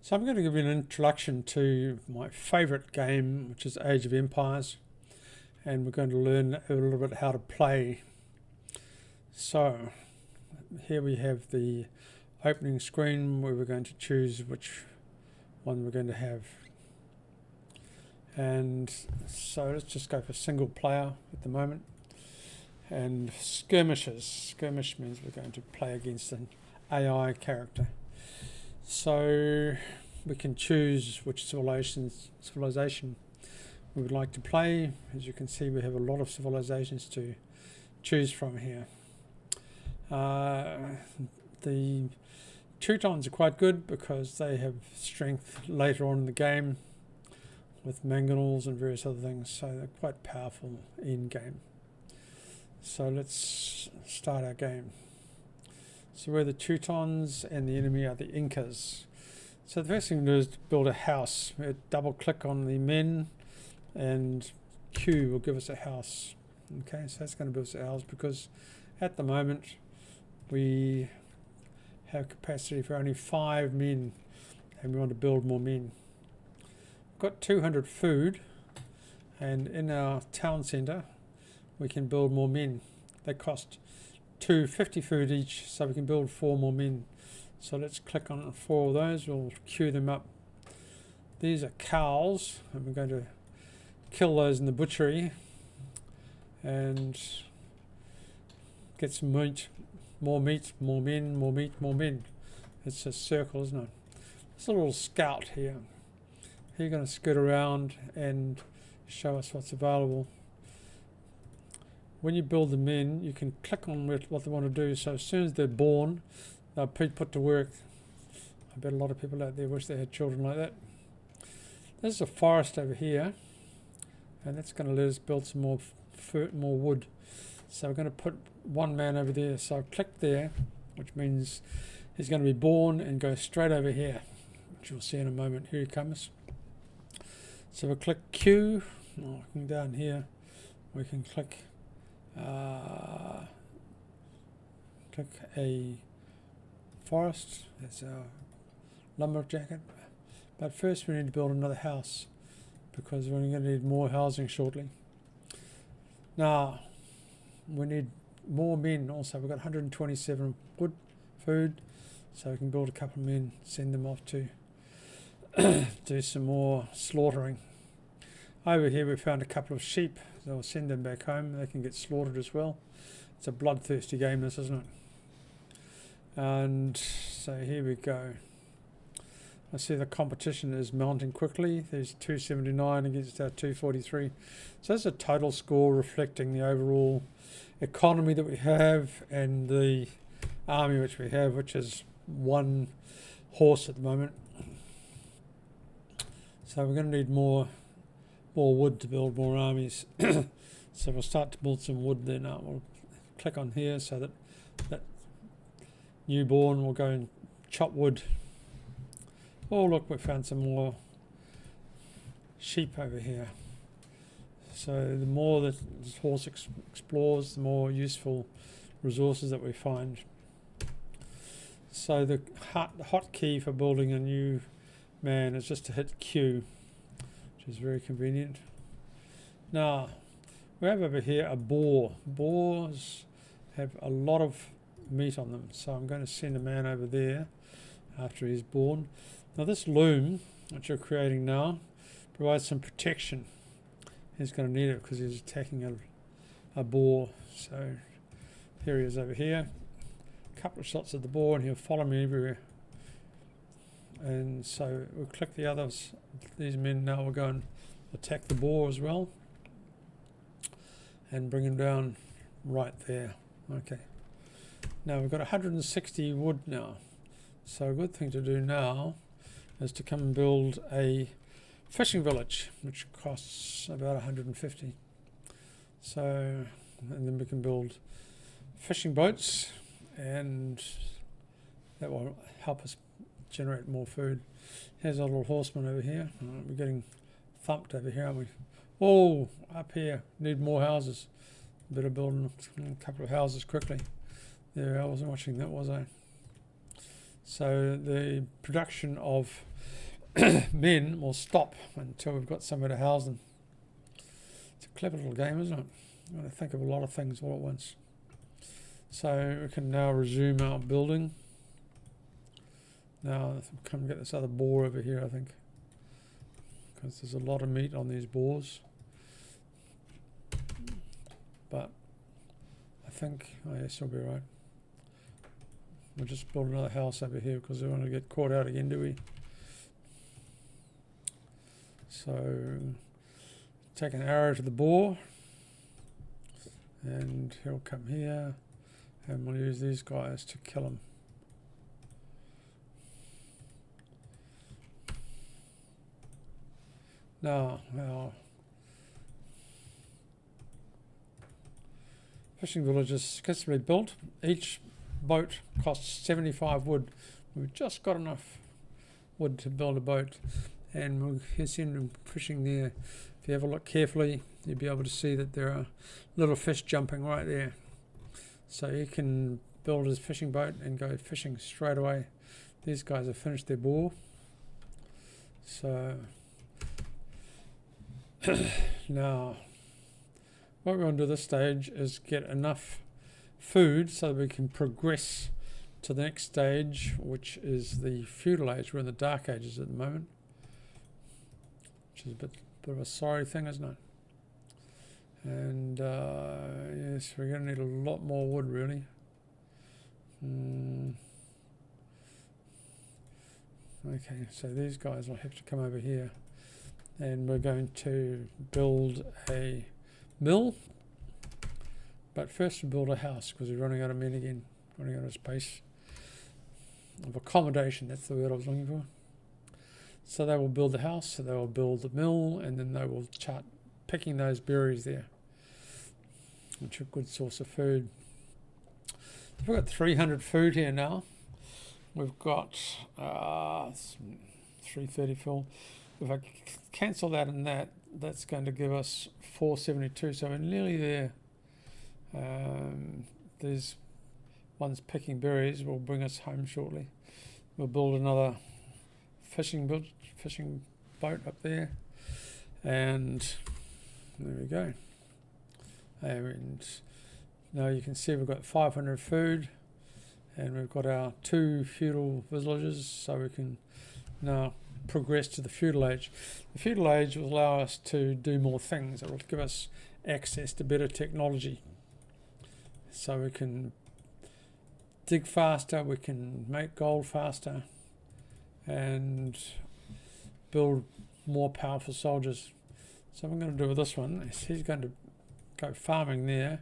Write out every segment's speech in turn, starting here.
So I'm going to give you an introduction to my favourite game, which is Age of Empires, and we're going to learn a little bit how to play. So here we have the opening screen where we're going to choose which one we're going to have. And so let's just go for single player at the moment. And skirmishes. Skirmish means we're going to play against an AI character. So we can choose which civilization we would like to play. As you can see, we have a lot of civilizations to choose from here. The Teutons are quite good because they have strength later on in the game with mangonels and various other things, so they're quite powerful in game. So let's start our game. So we're the Teutons and the enemy are the Incas. So the first thing to do is to build a house. We double click on the men and Q will give us a house. Okay, so that's going to build us a house because at the moment we have capacity for only 5 men and we want to build more men. We've got 200 food, and in our town centre we can build more men. They cost 250 food each, so we can build 4 more men. So let's click on 4 of those. We'll queue them up. These are cows, and we're going to kill those in the butchery and get some meat. More meat, more men, more meat, more men. It's a circle, isn't it? It's a little scout here. You're going to skirt around and show us what's available. When you build them in, you can click on what they want to do. So as soon as they're born, they'll be put to work. I bet a lot of people out there wish they had children like that. There's a forest over here, and that's going to let us build some more wood. So we're going to put 1 man over there. So I'll click there, which means he's going to be born and go straight over here, which you'll see in a moment. Here he comes. So we'll click Q. Looking down here, we can click a forest. That's our lumber jacket. But first we need to build another house because we're going to need more housing shortly. Now we need more men also. We've got 127 wood food, so we can build a couple of men, send them off to do some more slaughtering. Over here we found a couple of sheep, so we'll send them back home. They can get slaughtered as well. It's a bloodthirsty game, this, isn't it? And so here we go. I see the competition is mounting quickly. There's 279 against our 243. So that's a total score reflecting the overall economy that we have and the army which we have, which is 1 horse at the moment. So we're going to need more wood to build more armies. So we'll start to build some wood there now. We'll click on here so that newborn will go and chop wood. Oh look, we found some more sheep over here. So the more that this horse explores, the more useful resources that we find. So the hotkey for building a new man is just to hit Q, which is very convenient. Now, we have over here a boar. Boars have a lot of meat on them, so I'm going to send a man over there after he's born. Now this loom, which you're creating now, provides some protection. He's going to need it because he's attacking a boar. So here he is over here. A couple of shots at the boar and he'll follow me everywhere. And so we'll click the others. These men now will go and attack the boar as well and bring him down right there. Okay. Now we've got 160 wood now. So a good thing to do now is to come and build a fishing village, which costs about 150. So, and then we can build fishing boats, and that will help us generate more food. Here's our little horseman over here. We're getting thumped over here, aren't we? Oh, up here, need more houses. Better build a couple of houses quickly. There, I wasn't watching that, was I? So the production of men will stop until we've got somewhere to house them. It's a clever little game, isn't it? You've got to think of a lot of things all at once. So we can now resume our building. Now come and get this other boar over here, I think, because there's a lot of meat on these boars. But I think, oh yes, I'll be right. We'll just build another house over here because we don't want to get caught out again, do we? So take an arrow to the boar, and he'll come here, and we'll use these guys to kill him. Now, our fishing village is successfully built. Each boat costs 75 wood. We've just got enough wood to build a boat, and we'll send them fishing there. If you have a look carefully, you'll be able to see that there are little fish jumping right there. So he can build his fishing boat and go fishing straight away. These guys have finished their boar. So now what we want to do at this stage is get enough food so that we can progress to the next stage, which is the feudal age. We're in the dark ages at the moment, which is a bit of a sorry thing, isn't it? And yes, we're going to need a lot more wood, really. Okay, so these guys will have to come over here, and we're going to build a mill. But first we'll build a house because we're running out of men again, running out of space. Of accommodation, that's the word I was looking for. So they will build the house, so they will build the mill, and then they will start picking those berries there, which are a good source of food. We've got 300 food here now. We've got 330 full. If I cancel that and that, that's going to give us 472, so we're nearly there. These ones picking berries will bring us home shortly. We'll build another fishing boat up there, and there we go. And now you can see we've got 500 food, and we've got our 2 feudal villages, so we can now progress to the feudal age. The feudal age will allow us to do more things. It will give us access to better technology, so we can dig faster, we can make gold faster, and build more powerful soldiers. So what I'm going to do with this one is he's going to go farming there,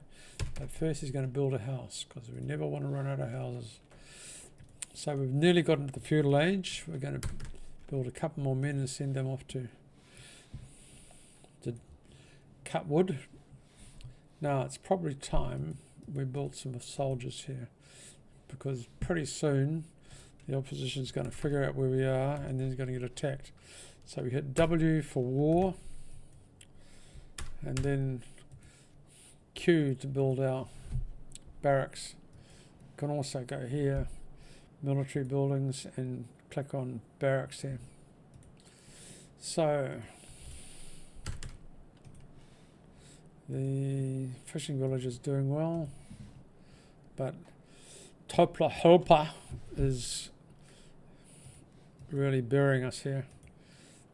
but first he's going to build a house because we never want to run out of houses. So we've nearly got into the feudal age. We're going to build a couple more men and send them off to cut wood. Now it's probably time we built some soldiers here, because pretty soon the opposition is going to figure out where we are and then he's going to get attacked. So we hit W for war, and then Q to build our barracks. Can also go here, military buildings, and click on barracks here. So the fishing village is doing well, but Toplahopa is really burying us here.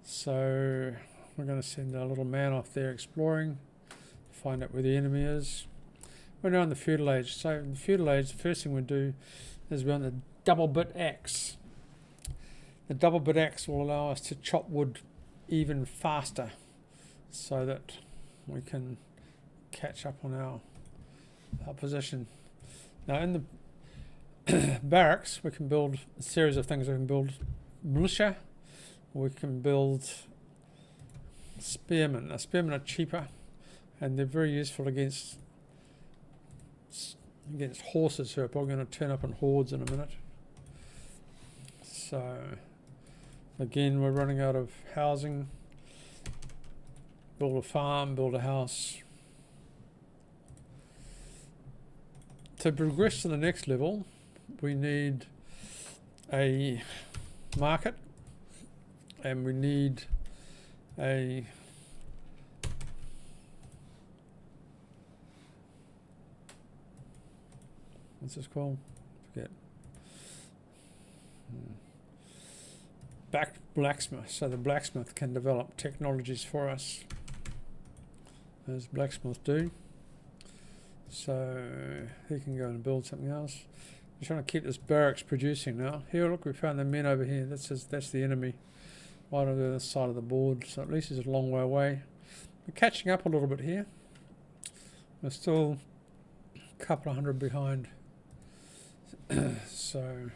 So we're going to send our little man off there exploring, find out where the enemy is. We're now in the feudal age. So in the feudal age, the first thing we do is we're on the double bit axe. The double bit axe will allow us to chop wood even faster, so that we can catch up on our position. Now in the barracks, we can build a series of things. We can build militia, we can build spearmen. Now, spearmen are cheaper, and they're very useful against horses who are probably going to turn up in hordes in a minute. So again, we're running out of housing. Build a farm, build a house. To progress to the next level, we need a market, and we need a what's this called? Forget. Blacksmith, so the blacksmith can develop technologies for us, as blacksmiths do. So he can go and build something else. We're trying to keep this barracks producing now. Here, look, we found the men over here. That's the enemy, right on the other side of the board. So at least it's a long way away. We're catching up a little bit here. We're still a couple of hundred behind. So,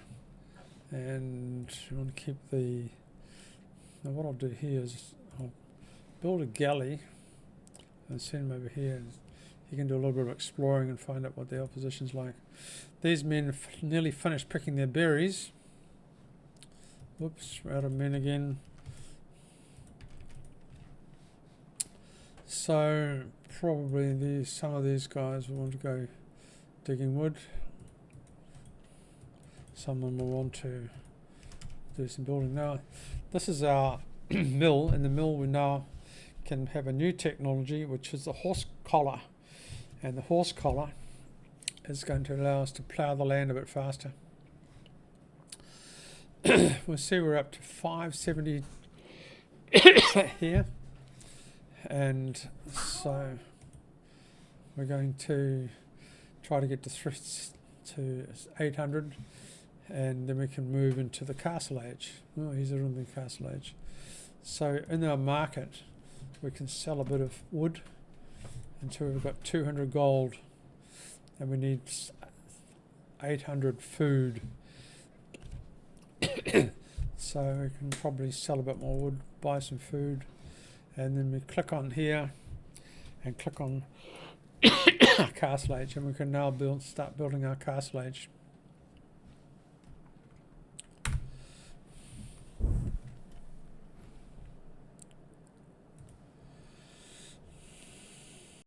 and we want to keep the. Now what I'll do here is I'll build a galley and send him over here. And he can do a little bit of exploring and find out what the opposition's like. These men nearly finished picking their berries. Whoops, we're out of men again. So probably some of these guys will want to go digging wood. Someone will want to do some building. Now, this is our mill. In the mill we now can have a new technology, which is the horse collar. And the horse collar is going to allow us to plough the land a bit faster. We'll see we're up to 570 here. And so we're going to try to get to 800, and then we can move into the Castle Age. Oh, he's in the Castle Age. So in our market, we can sell a bit of wood until we've got 200 gold, and we need 800 food. So we can probably sell a bit more wood, buy some food, and then we click on here and click on Castle Age, and we can now start building our Castle Age.